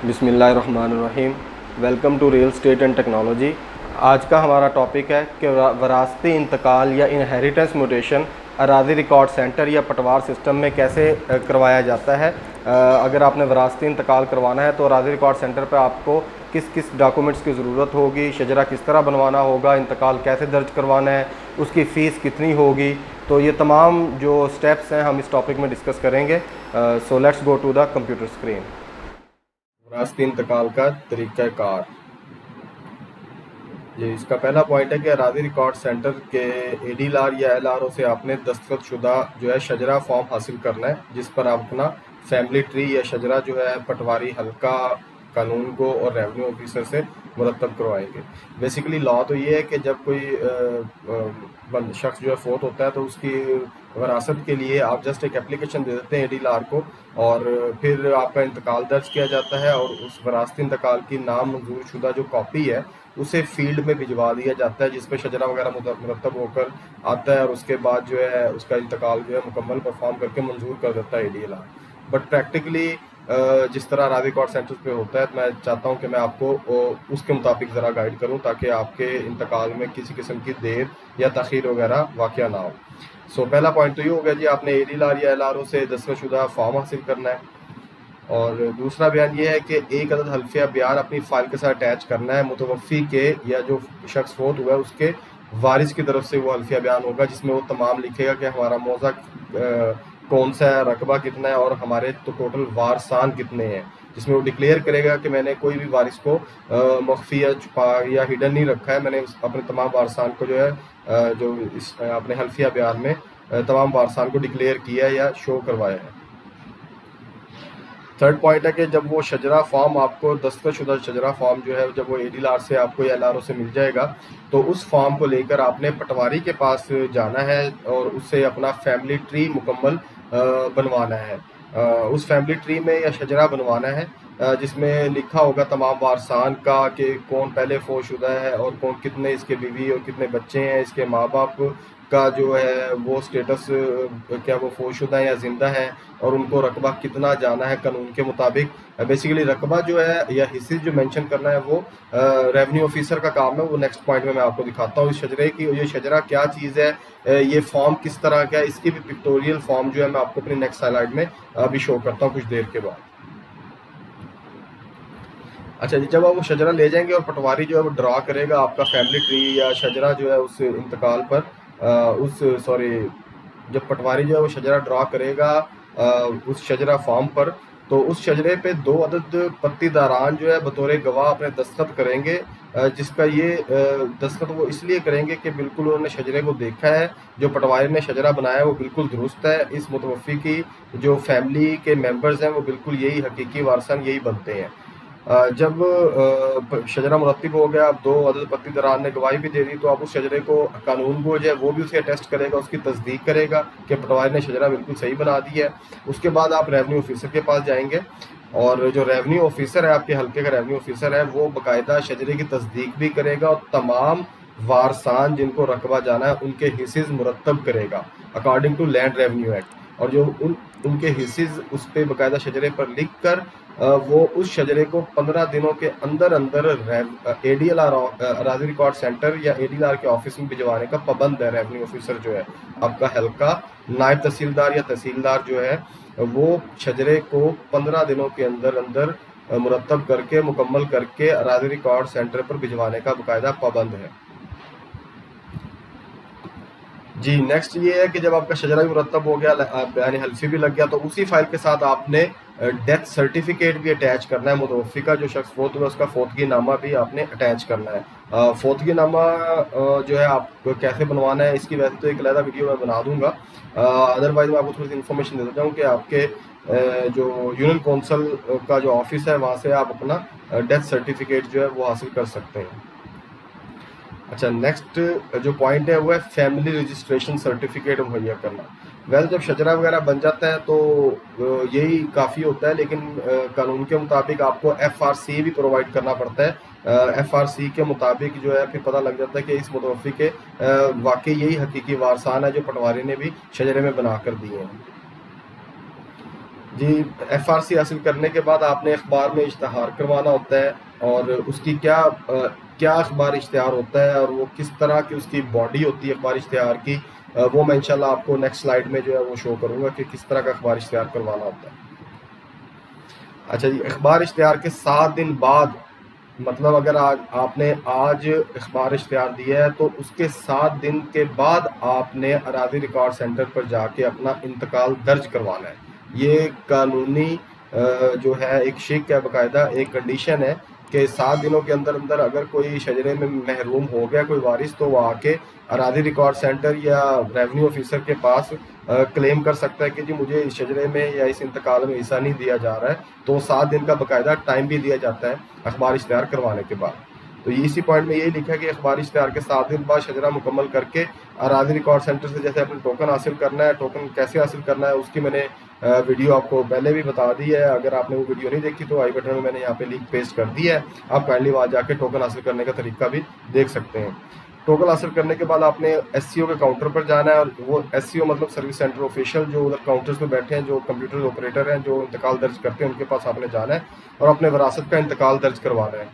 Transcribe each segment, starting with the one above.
बिस्मिल्लाहिर्रहमानिर्रहीम। Welcome to real estate and technology. आज का हमारा टॉपिक है कि वरासती इंतकाल या इनहेरिटेंस म्यूटेशन अराजी रिकॉर्ड सेंटर या पटवार सिस्टम में कैसे करवाया जाता है। अगर आपने वरासती इंतकाल करवाना है तो अराजी रिकॉर्ड सेंटर पर आपको किस किस डॉक्यूमेंट्स की ज़रूरत होगी, शजरा किस तरह बनवाना होगा, इंतकाल कैसे दर्ज करवाना है, उसकी फ़ीस कितनी होगी। तो ये तमाम जो स्टेप्स हैं हम इस टॉपिक में डिस्कस करेंगे। So let's go to the computer screen. वरासती इंतकाल का तरीक़ाकार। ये इसका पहला पॉइंट है कि अराजी रिकॉर्ड सेंटर के ADLR या LRO से आपने दस्तखत शुदा जो है शजरा फॉर्म हासिल करना है, जिस पर आप अपना फैमिली ट्री या शजरा जो है पटवारी हल्का, कानून गो और रेवेन्यू ऑफिसर से मुरतब करवाएंगे। बेसिकली लॉ तो ये है कि जब कोई शख्स जो है फोत होता है तो उसकी वरासत के लिए आप जस्ट एक एप्लीकेशन दे देते हैं ADLR को, और फिर आपका इंतकाल दर्ज किया जाता है और उस वरासती इंतकाल की नामंजूर शुदा जो कॉपी है उसे फील्ड में भिजवा दिया जाता है, जिस पे शजरा वगैरह मुरतब होकर आता है, और उसके बाद जो है उसका इंतकाल जो है मुकम्मल परफॉर्म करके मंजूर कर देता है ADLR। बट प्रैक्टिकली जिस तरह अराजी रिकॉर्ड सेंटर्स पे होता है, मैं चाहता हूँ कि मैं आपको उसके मुताबिक ज़रा गाइड करूँ ताकि आपके इंतकाल में किसी किस्म की देर या तख़ीर वगैरह वाक़या ना हो। सो पहला पॉइंट तो ये हो गया जी, आपने ADLR या LRO से दस्तखत शुदा फॉर्म हासिल करना है। और दूसरा बयान ये है कि एक अदद हल्फिया बयान अपनी फ़ाइल के साथ अटैच करना है। मुतवफ़ी के या जो शख्स फोत हुआ है उसके वारिस की तरफ से वो हल्फिया बयान होगा, जिसमें वो तमाम लिखेगा कि हमारा मौज़ा कौन सा है, रकबा कितना है और हमारे तो टोटल वारसान कितने हैं, जिसमें वो डिक्लेयर करेगा कि मैंने कोई भी वारिस को मख्फी या छुपा या हिडन नहीं रखा है। मैंने अपने तमाम वारसान को जो है जो इस अपने हल्फिया बयान में तमाम वारसान को डिक्लेयर किया है या शो करवाया है। थर्ड पॉइंट है कि जब वो शजरा फॉर्म आपको दस्तखत शुदा शजरा फॉर्म जो है जब वो ADLR से आपको या LRO से मिल जाएगा तो उस फॉर्म को लेकर आपने पटवारी के पास जाना है और उससे अपना फैमिली ट्री मुकम्मल बनवाना है। उस फैमिली ट्री में या शजरा बनवाना है जिसमें लिखा होगा तमाम वारसान का कि कौन पहले फोशुदा है और कौन कितने इसके बीवी और कितने बच्चे हैं, इसके माँ बाप का जो है वो स्टेटस क्या वो फोशुदा है या ज़िंदा है, और उनको रकबा कितना जाना है कानून के मुताबिक। बेसिकली रकबा जो है या हिस्से जो मेंशन करना है वो रेवेन्यू ऑफिसर का काम है। वो नेक्स्ट पॉइंट में मैं आपको दिखाता हूँ इस शजरे की, ये शजरा क्या चीज़ है, ये फॉर्म किस तरह का है, इसकी भी पिक्टोरियल फॉर्म जो है मैं आपको अपनी नेक्स्ट स्लाइड में अभी शो करता हूँ कुछ देर के बाद। अच्छा जी, जब आप वो शजरा ले जाएंगे और पटवारी जो है वो ड्रा करेगा आपका फैमिली ट्री या शजरा जो है उस इंतकाल पर जब पटवारी जो है वो शजरा ड्रा करेगा उस शजरा फॉर्म पर, तो उस शजरे पे 2 अदद पत्तीदारान जो है बतौर गवाह अपने दस्तखत करेंगे, जिसका ये दस्तखत वो इसलिए करेंगे कि बिल्कुल उन्होंने शजरे को देखा है, जो पटवारी ने शजरा बनाया है वो बिल्कुल दुरुस्त है, इस मुतवफ़ी की जो फैमिली के मेंबर्स हैं वो बिल्कुल यही हकीकी वारसन यही बनते हैं। जब शजरा मुरतब हो गया, अब 2 अदद पत्तीदारान ने गवाही भी दे दी, तो अब उस शजरे को कानून गो जो है वो भी उसे अटेस्ट करेगा, उसकी तस्दीक करेगा कि पटवारी ने शजरा बिल्कुल सही बना दी है। उसके बाद आप रेवेन्यू ऑफिसर के पास जाएंगे और जो रेवेन्यू ऑफिसर है, आपके हल्के का रेवेन्यू ऑफिसर है, वो बाकायदा शजरे की तस्दीक भी करेगा और तमाम वारसान जिनको रकबा जाना है उनके हिस्से मुरतब करेगा according to land revenue act, और जो उनके हिस्से उस पर बाकायदा शजरे पर लिख कर वो उस शजरे को 15 दिनों के अंदर अंदर ADLR अराजी रिकॉर्ड सेंटर या ADLR के ऑफिस में भिजवाने का पाबंद है। रेवेन्यू ऑफिसर जो है आपका हल्का, नायब तहसीलदार या तहसीलदार जो है वो शजरे को 15 दिनों के अंदर अंदर मुरतब करके मुकम्मल करके अराजी रिकॉर्ड सेंटर पर भिजवाने का बाकायदा पाबंद है जी। नेक्स्ट ये है कि जब आपका शजरा भी मुरतब हो गया यानी हल्फी भी लग गया, तो उसी फाइल के साथ आपने डेथ सर्टिफिकेट भी अटैच करना है। मुतवफ़ी का जो शख्स फोत हुआ उसका फोतगी नामा भी आपने अटैच करना है। फोतगी नामा जो है आप कैसे बनवाना है इसकी वैसे तो एक अलग वीडियो मैं बना दूंगा, अदरवाइज मैं आपको थोड़ी सी इन्फॉर्मेशन दे देता हूँ कि आपके जो यूनियन कौंसल का जो ऑफिस है वहाँ से आप अपना डेथ सर्टिफिकेट जो है वो हासिल कर सकते हैं। अच्छा, नेक्स्ट जो पॉइंट है वो है फैमिली रजिस्ट्रेशन सर्टिफिकेट मुहैया करना। वैसे जब शजरा वगैरह बन जाता है तो यही काफ़ी होता है, लेकिन कानून के मुताबिक आपको FRC भी प्रोवाइड करना पड़ता है। FRC के मुताबिक जो है फिर पता लग जाता है कि इस मुतवफ़ी के वाकई यही हकीकी वारसान है जो पटवारी ने भी शजरे में बना कर दिए हैं। जी, एफआरसी हासिल करने के बाद आपने अखबार में इश्तहार करवाना होता है, और उसकी क्या अखबार इश्तहार होता है और वो किस तरह की उसकी बॉडी होती है अखबार इश्तहार की, वो मैं इंशाल्लाह आपको नेक्स्ट स्लाइड में जो है वो शो करूँगा कि किस तरह का अखबार इश्तहार करवाना होता है। अच्छा जी, अखबार इश्तहार के 7 दिन बाद, मतलब अगर आपने आज अखबार इश्तहार दिया है तो उसके 7 दिन के बाद आपने अराजी रिकॉर्ड सेंटर पर जाके अपना इंतकाल दर्ज करवाना है। ये कानूनी जो है एक शिक है, बाकायदा एक कंडीशन है कि 7 दिनों के अंदर अंदर अगर कोई शजरे में महरूम हो गया कोई वारिस, तो वो आके अराजी रिकॉर्ड सेंटर या रेवेन्यू ऑफिसर के पास क्लेम कर सकता है कि जी मुझे इस शजरे में या इस इंतकाल में हिस्सा नहीं दिया जा रहा है। तो 7 दिन का बाकायदा टाइम भी दिया जाता है अखबार इश्तहार करवाने के बाद। तो इसी पॉइंट में यही लिखा है कि अखबार इश्तहार के 7 दिन बाद शजरा मुकम्मल करके अराजी रिकॉर्ड सेंटर से जैसे अपने टोकन हासिल करना है, टोकन कैसे हासिल करना है उसकी मैंने वीडियो आपको पहले भी बता दी है। अगर आपने वो वीडियो नहीं देखी तो आई बटन में मैंने यहाँ पे लिंक पेस्ट कर दी है, आप काइंडली वहाँ जाके टोकन हासिल करने का तरीका भी देख सकते हैं। टोकन हासिल करने के बाद आपने एससीओ के काउंटर पर जाना है, और वो एससीओ मतलब सर्विस सेंटर ऑफिशियल जो उधर काउंटर्स पे बैठे हैं, जो कंप्यूटर ऑपरेटर हैं, जो इंतकाल दर्ज करते हैं, उनके पास आपने जाना है और अपने वरासत का इंतकाल दर्ज करवाना है।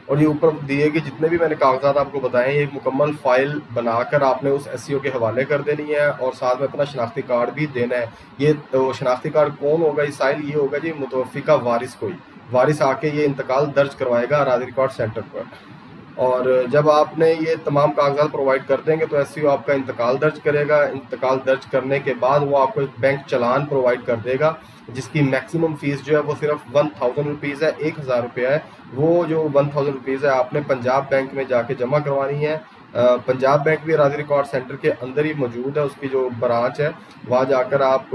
और ये ऊपर दिए गए जितने भी मैंने कागजात आपको बताए हैं, एक मुकम्मल फाइल बनाकर आपने उस एससीओ के हवाले कर देनी है, और साथ में अपना शनाख्ती कार्ड भी देना है। ये तो शनाख्ती कार्ड कौन होगा, इस साइल ये होगा जी मुतवफ़ी का वारिस, कोई वारिस आके ये इंतकाल दर्ज करवाएगा अराजी रिकॉर्ड सेंटर पर। और जब आपने ये तमाम कागजात प्रोवाइड कर देंगे तो एससीओ आपका इंतकाल दर्ज करेगा। इंतकाल दर्ज करने के बाद वो आपको एक बैंक चलान प्रोवाइड कर देगा, जिसकी मैक्सिमम फ़ीस जो है वो सिर्फ 1000 रुपीज़ है, 1000 रुपया है। वो जो 1000 रुपीज़ है आपने पंजाब बैंक में जाके जमा करवानी है। पंजाब बैंक भी अराजी रिकॉर्ड सेंटर के अंदर ही मौजूद है, उसकी जो ब्रांच है, वहाँ जाकर आप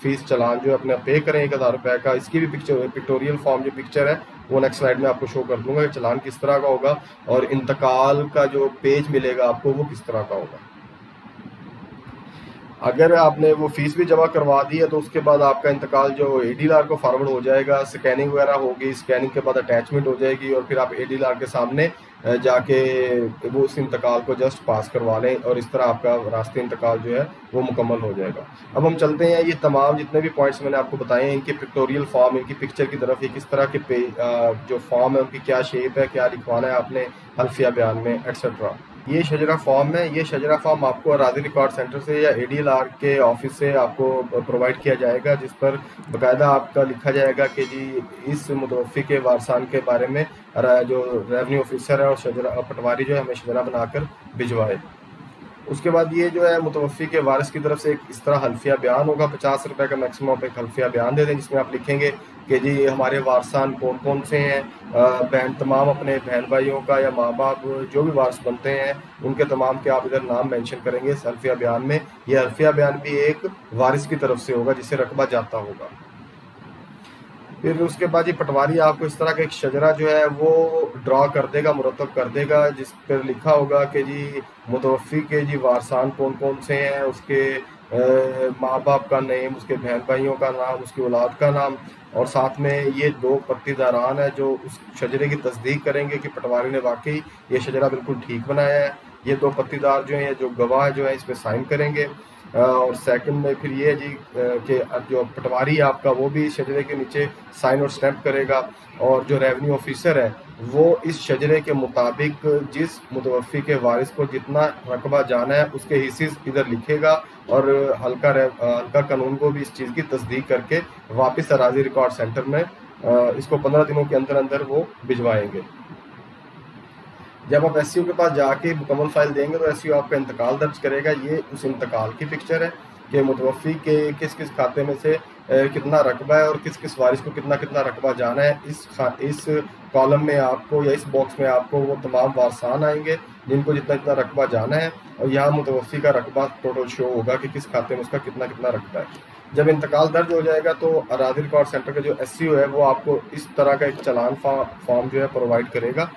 फ़ीस चलान जो है अपने पे करें 1000 रुपये का। इसकी भी पिक्टोरियल फॉर्म जो पिक्चर है वो नेक्स्ट स्लाइड में आपको शो कर दूंगा कि चलान किस तरह का होगा, और इंतकाल का जो पेज मिलेगा आपको वो किस तरह का होगा। अगर आपने वो फीस भी जमा करवा दी है तो उसके बाद आपका इंतकाल जो एडीआर को फॉरवर्ड हो जाएगा, स्कैनिंग वगैरह होगी, स्कैनिंग के बाद अटैचमेंट हो जाएगी, और फिर आप एडीआर के सामने जाके वो उस इंतकाल को जस्ट पास करवा लें, और इस तरह आपका रास्ते इंतकाल जो है वो मुकम्मल हो जाएगा। अब हम चलते हैं ये तमाम जितने भी पॉइंट्स मैंने आपको बताए हैं, इनके पिक्टोरियल फॉर्म, इनकी पिक्चर की तरफ, ये किस तरह के जो फॉर्म है उनकी क्या शेप है, क्या लिखवाना है आपने हल्फिया बयान में, एक्सेट्रा। ये शजरा फॉर्म है। ये शजरा फॉर्म आपको अराजी रिकॉर्ड सेंटर से या एडीएलआर के ऑफिस से आपको प्रोवाइड किया जाएगा, जिस पर बाकायदा आपका लिखा जाएगा कि जी इस मुतवफ़ी के वारसान के बारे में जो रेवेन्यू ऑफिसर है और शजरा पटवारी जो है हमें शजरा बनाकर भिजवाए। उसके बाद ये जो है मुतवफ़ी के वारिस की तरफ से एक इस तरह हल्फिया बयान होगा, 50 रुपये का मैक्सिमम आप एक हल्फिया बयान दे दें, जिसमें आप लिखेंगे कि जी हमारे वारसान कौन कौन से हैं, बहन तमाम अपने बहन भाइयों का या माँ बाप जो भी वारिस बनते हैं उनके तमाम के आप इधर नाम मेंशन करेंगे इस हल्फिया बयान में। यह हल्फिया बयान भी एक वारिस की तरफ से होगा जिसे रकबा जाता होगा। फिर उसके बाद ये पटवारी आपको इस तरह का एक शजरा जो है वो ड्रा कर देगा, मुरतब कर देगा, जिस पर लिखा होगा कि जी मुतवफ़ी के जी वारसान कौन कौन से हैं, उसके माँ बाप का नेम, उसके बहन भाइयों का नाम, उसकी औलाद का नाम, और साथ में ये 2 पत्तीदारान है जो उस शजरे की तस्दीक करेंगे कि पटवारी ने वाकई ये शजरा बिल्कुल ठीक बनाया है। ये 2 पत्तीदार जो हैं, जो गवाह जो है इस पर साइन करेंगे। और सेकंड में फिर ये है जी कि जो पटवारी आपका वो भी इस शजरे के नीचे साइन और स्टैंप करेगा, और जो रेवेन्यू ऑफिसर है वो इस शजरे के मुताबिक जिस मुतवफ़ी के वारिस को जितना रकबा जाना है उसके हिस्सेस इधर लिखेगा, और हल्का कानून को भी इस चीज़ की तस्दीक करके वापस अराजी रिकॉर्ड सेंटर में इसको 15 दिनों के अंदर अंदर वो भिजवाएंगे। जब आप एससीओ के पास जाके मुकम्मल फाइल देंगे तो एससीओ आपका इंतकाल दर्ज करेगा। ये उस इंतकाल की पिक्चर है कि मुतवफ़ी के किस किस खाते में से कितना रकबा है और किस किस वारिस को कितना कितना रकबा जाना है। इस कॉलम में आपको या इस बॉक्स में आपको वो तमाम वारसान आएंगे जिनको जितना जितना रकबा जाना है, और यहाँ मुतवफ़ी का रकबा टोटल शो होगा कि किस खाते में उसका कितना कितना रकबा है। जब इंतकाल दर्ज हो जाएगा तो अराजी रिकॉर्ड सेंटर का जो एससीओ है वो आपको इस तरह का एक चलान फॉर्म जो है प्रोवाइड करेगा।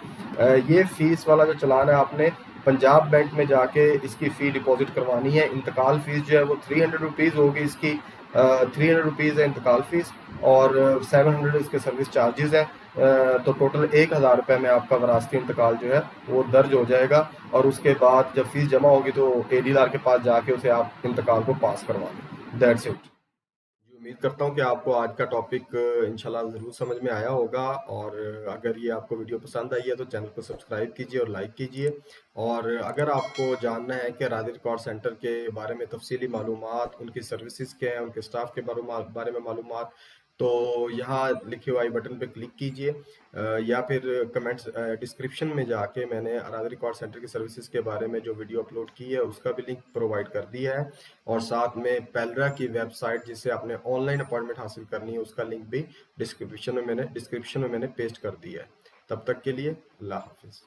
ये फ़ीस वाला जो चलान है आपने पंजाब बैंक में जाके इसकी फ़ी डिपॉजिट करवानी है। इंतकाल फ़ीस जो है वो 300 रुपीज़ होगी इसकी, 300 रुपीज़ है इंतकाल फ़ीस, और 700 इसके सर्विस चार्जेस हैं। तो टोटल 1000 रुपये में आपका वरासती इंतकाल जो है वो दर्ज हो जाएगा, और उसके बाद जब फ़ीस जमा होगी तो एडीआर के पास जाके उसे आप इंतकाल को पास करवा लें। That's it. امید کرتا ہوں کہ آپ کو آج کا ٹاپک انشاءاللہ ضرور سمجھ میں آیا ہوگا، اور اگر یہ آپ کو ویڈیو پسند آئی ہے تو چینل کو سبسکرائب کیجیے اور لائک کیجیے، اور اگر آپ کو جاننا ہے کہ راضی ریکارڈ سینٹر کے بارے میں تفصیلی معلومات، ان کی سروسز کیا ہیں، ان کے سٹاف کے بارے میں معلومات، تو یہاں لکھے ہوئے آئی بٹن پہ کلک کیجیے، یا پھر کمنٹس ڈسکرپشن میں جا کے میں نے راضی ریکارڈ سینٹر کی سروسز کے بارے میں جو ویڈیو اپلوڈ کی ہے اس کا بھی لنک پرووائڈ کر دیا ہے، اور ساتھ میں پیلرا کی ویب سائٹ جس سے آپ نے آن لائن اپوائنٹمنٹ حاصل کرنی ہے اس کا لنک بھی ڈسکرپشن میں میں نے پیسٹ کر دیا ہے۔ تب تک کے لیے اللہ حافظ۔